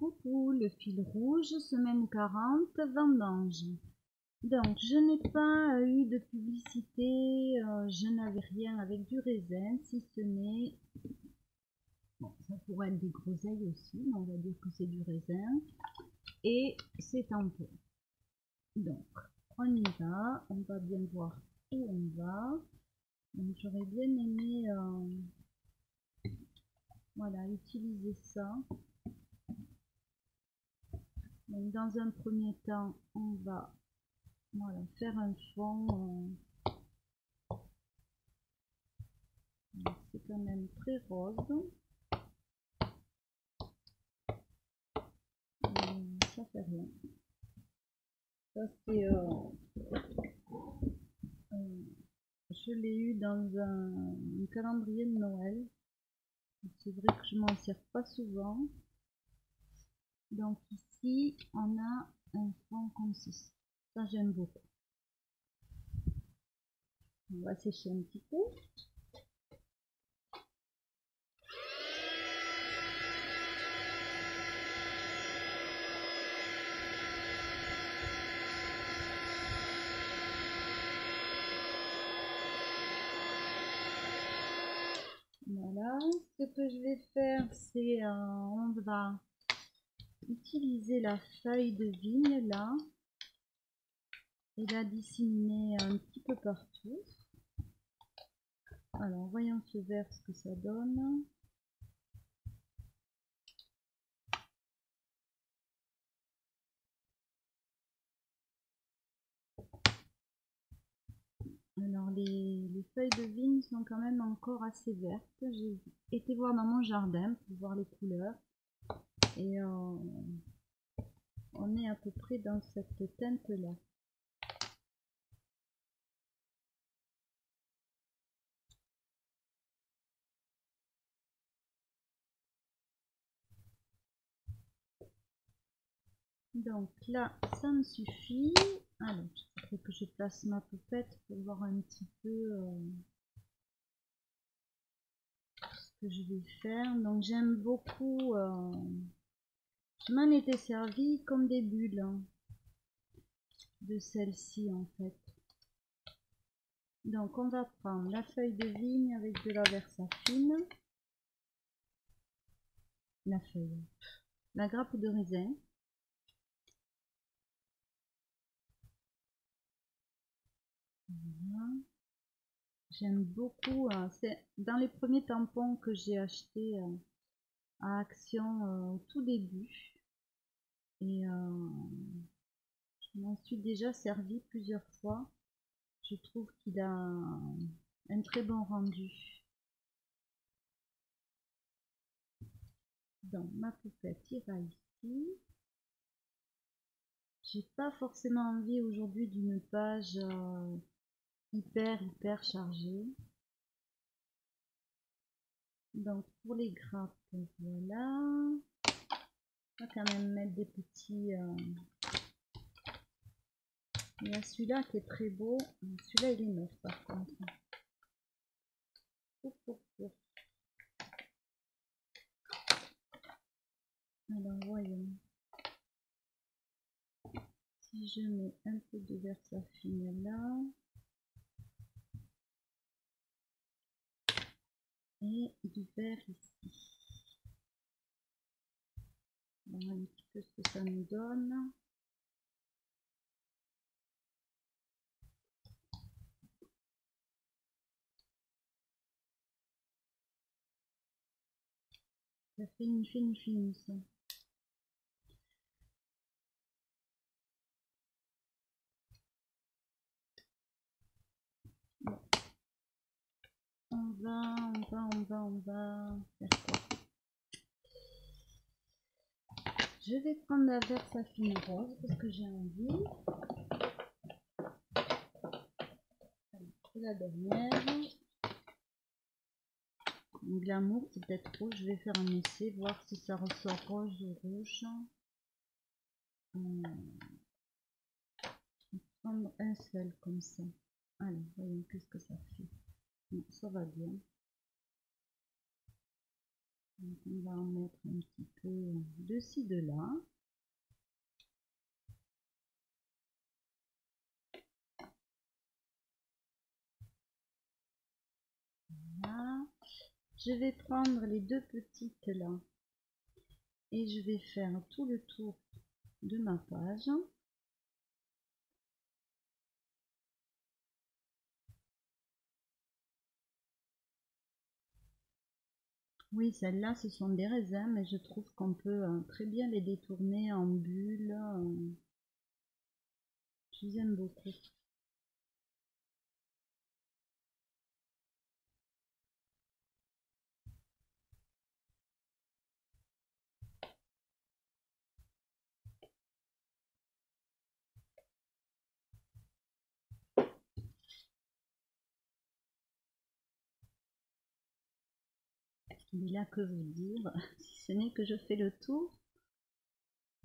Coucou, le fil rouge, semaine 40, vendange. Donc, je n'ai pas eu de publicité, je n'avais rien avec du raisin, si ce n'est... Bon, ça pourrait être des groseilles aussi, mais on va dire que c'est du raisin. Et c'est tampon. Donc, on y va, on va bien voir où on va. Donc, j'aurais bien aimé voilà, utiliser ça. Donc, dans un premier temps, on va voilà, faire un fond. C'est quand même très rose. Ça fait rien. Ça c'est je l'ai eu dans un calendrier de Noël. C'est vrai que je m'en sers pas souvent. Donc ici on a un fond comme ceci. Ça j'aime beaucoup. On va sécher un petit peu. Voilà, ce que je vais faire, c'est on va utiliser la feuille de vigne là et la disséminer un petit peu partout. Alors voyons ce vert ce que ça donne. Alors les feuilles de vigne sont quand même encore assez vertes. J'ai été voir dans mon jardin pour voir les couleurs. Et on est à peu près dans cette teinte là. Donc là, ça me suffit. Alors, il faut que je place ma poupette pour voir un petit peu ce que je vais faire. Donc j'aime beaucoup. Je m'en étais servi comme des bulles hein, de celle-ci en fait. Donc on va prendre la feuille de vigne avec de la versafine, la grappe de raisin, voilà. J'aime beaucoup, c'est dans les premiers tampons que j'ai acheté à Action au tout début et je m'en suis déjà servi plusieurs fois. Je trouve qu'il a un très bon rendu. Donc ma poupette ira ici. J'ai pas forcément envie aujourd'hui d'une page hyper chargée. Donc pour les grappes, voilà. On va quand même mettre des petits. Il y a celui-là qui est très beau. Celui-là il est neuf par contre. Alors voyons. Si je mets un peu de versafine là. Et du vert ici. On va un petit peu ce que ça nous donne. Ça fait une fine ça. Bon. On va faire quoi? Je vais prendre la versafine rose parce que j'ai envie. C'est la dernière. Glamour, c'est peut-être rouge. Je vais faire un essai, voir si ça ressort rose ou rouge. Je vais prendre un seul comme ça. Allez, voyons qu'est-ce que ça fait. Bon, ça va bien. Donc on va en mettre un petit peu de ci, de là. Voilà. Je vais prendre les deux petites là et je vais faire tout le tour de ma page. Oui, celles-là, ce sont des raisins, mais je trouve qu'on peut très bien les détourner en bulles. Je les aime beaucoup. Mais là, que vous dire, si ce n'est que je fais le tour.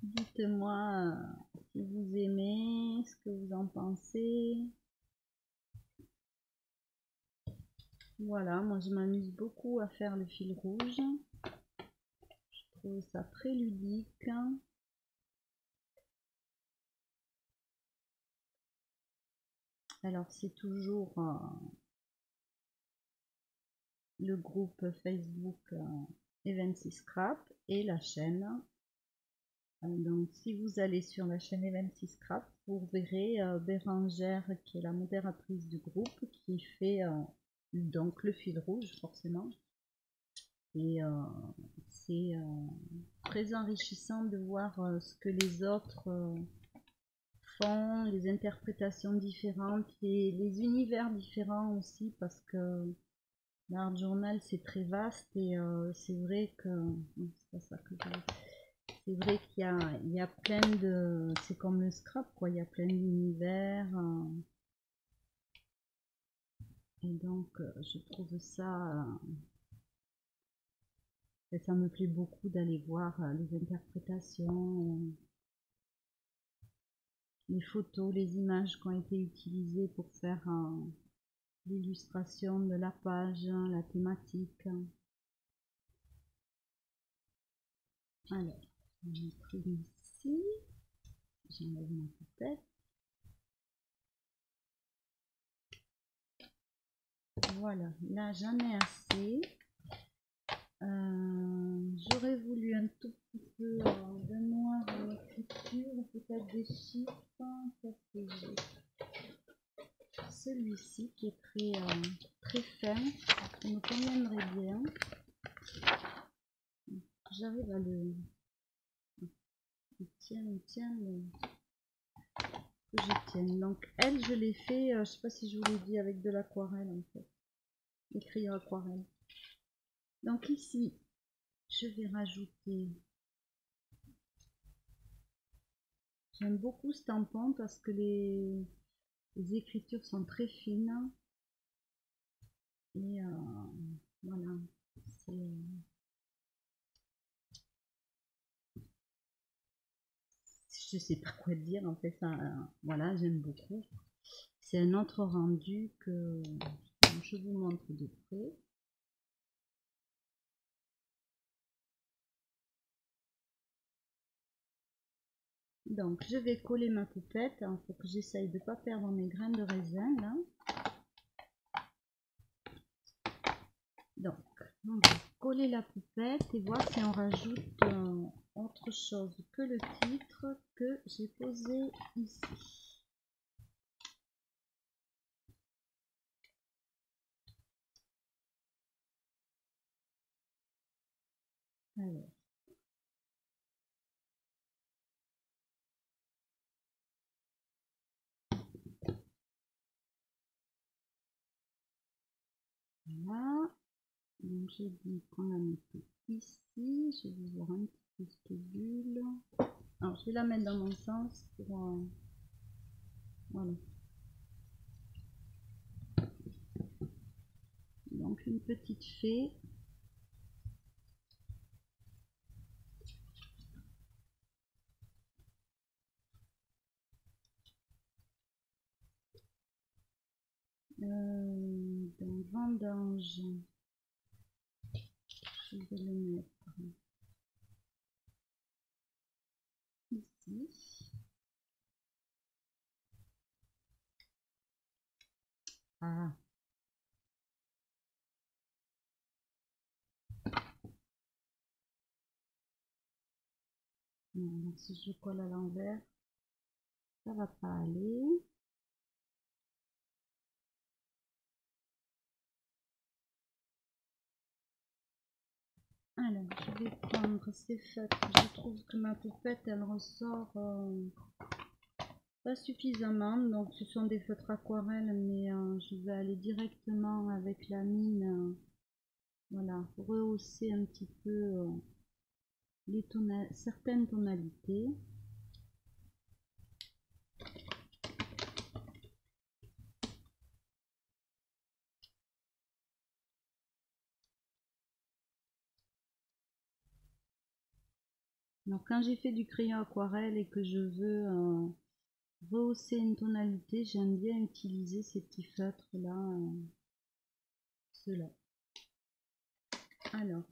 Dites-moi si vous aimez, ce que vous en pensez. Voilà, moi je m'amuse beaucoup à faire le fil rouge. Je trouve ça très ludique. Alors c'est toujours le groupe Facebook Eventsy Scrap et la chaîne. Donc si vous allez sur la chaîne Eventsy Scrap, vous verrez Bérangère qui est la modératrice du groupe qui fait donc le fil rouge forcément. Et c'est très enrichissant de voir ce que les autres font, les interprétations différentes, les univers différents aussi, parce que l'art journal c'est très vaste et c'est vrai que c'est pas ça que c'est vrai qu'il y a plein de, c'est comme le scrap quoi, il y a plein d'univers et donc je trouve ça ça me plaît beaucoup d'aller voir les interprétations, les photos, les images qui ont été utilisées pour faire l'illustration de la page, la thématique. Alors, on va mettre ici. J'enlève ma poupette. Voilà, là j'en ai assez. J'aurais voulu un tout petit peu de noir en écriture, peut-être des chiffres. Celui-ci qui est très fin, il me conviendrait bien. J'arrive à le... Il tient, mais que je tienne. Donc elle, je l'ai fait, je sais pas si je vous l'ai dit, avec de l'aquarelle en fait. Écrire aquarelle. Donc ici, je vais rajouter... J'aime beaucoup ce tampon parce que les écritures sont très fines. Et voilà. Je sais pas quoi dire en fait. Ça, voilà, j'aime beaucoup. C'est un autre rendu que je vous montre de près. Donc je vais coller ma poupette. Il faut que j'essaye de ne pas perdre mes graines de raisin là. Donc on va coller la poupette et voir si on rajoute autre chose que le titre que j'ai posé ici. Alors. Voilà. Donc j'ai dit qu'on la mettait ici. Je vais voir un petit peu cette bulle. Alors je vais la mettre dans mon sens pour voilà. Donc une petite fée. Donc vendange. Je vais le mettre ici. Ah. Donc si je colle à l'envers, ça va pas aller. Alors, je vais prendre ces feutres. Je trouve que ma poupette, elle ressort pas suffisamment. Donc, ce sont des feutres aquarelles, mais je vais aller directement avec la mine. Voilà, pour rehausser un petit peu certaines tonalités. Donc, quand j'ai fait du crayon aquarelle et que je veux rehausser une tonalité, j'aime bien utiliser ces petits feutres là, ceux-là. Alors,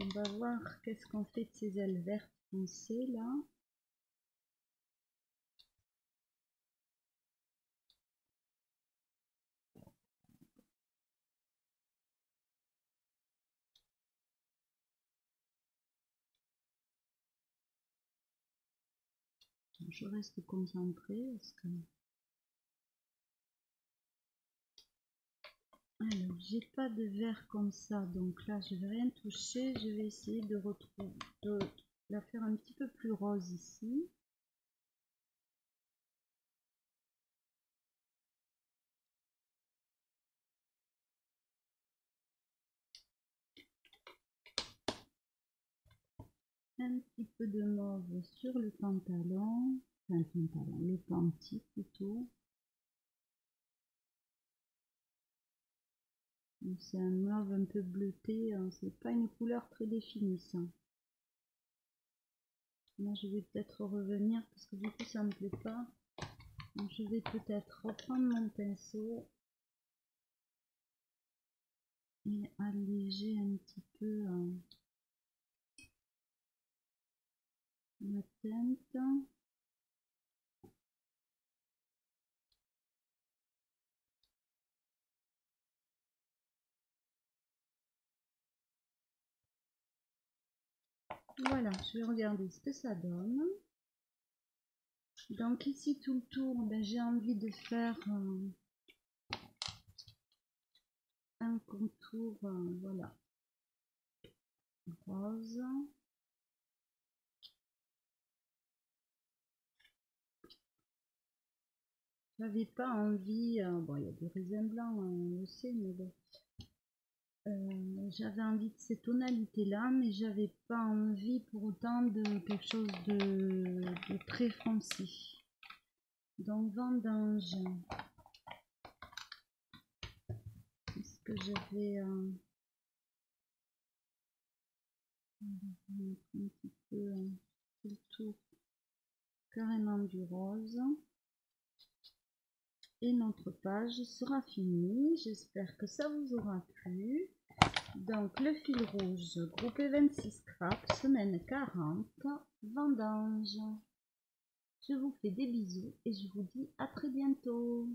on va voir qu'est-ce qu'on fait de ces ailes vertes foncées là. Je reste concentrée parce que... Alors, j'ai pas de vert comme ça, donc là je vais rien toucher. Je vais essayer de retrouver, de la faire un petit peu plus rose ici. Un petit peu de mauve sur le pantalon, enfin le pantalon, le panty plutôt. C'est un mauve un peu bleuté, hein. C'est pas une couleur très définie ça. Là je vais peut-être revenir parce que du coup ça me plaît pas. Donc je vais peut-être reprendre mon pinceau et alléger un petit peu la teinte. Voilà, je vais regarder ce que ça donne. Donc ici tout le tour, ben, j'ai envie de faire un contour, voilà, rose. J'avais pas envie, bon il y a du raisin blanc, on le sait, mais bon. J'avais envie de ces tonalités là, mais j'avais pas envie pour autant de quelque chose de très foncé. Donc vendange. Est-ce que j'avais un petit peu le tour carrément du rose. Et notre page sera finie. J'espère que ça vous aura plu. Donc le fil rouge, groupé 26 scraps, semaine 40, vendange. Je vous fais des bisous et je vous dis à très bientôt.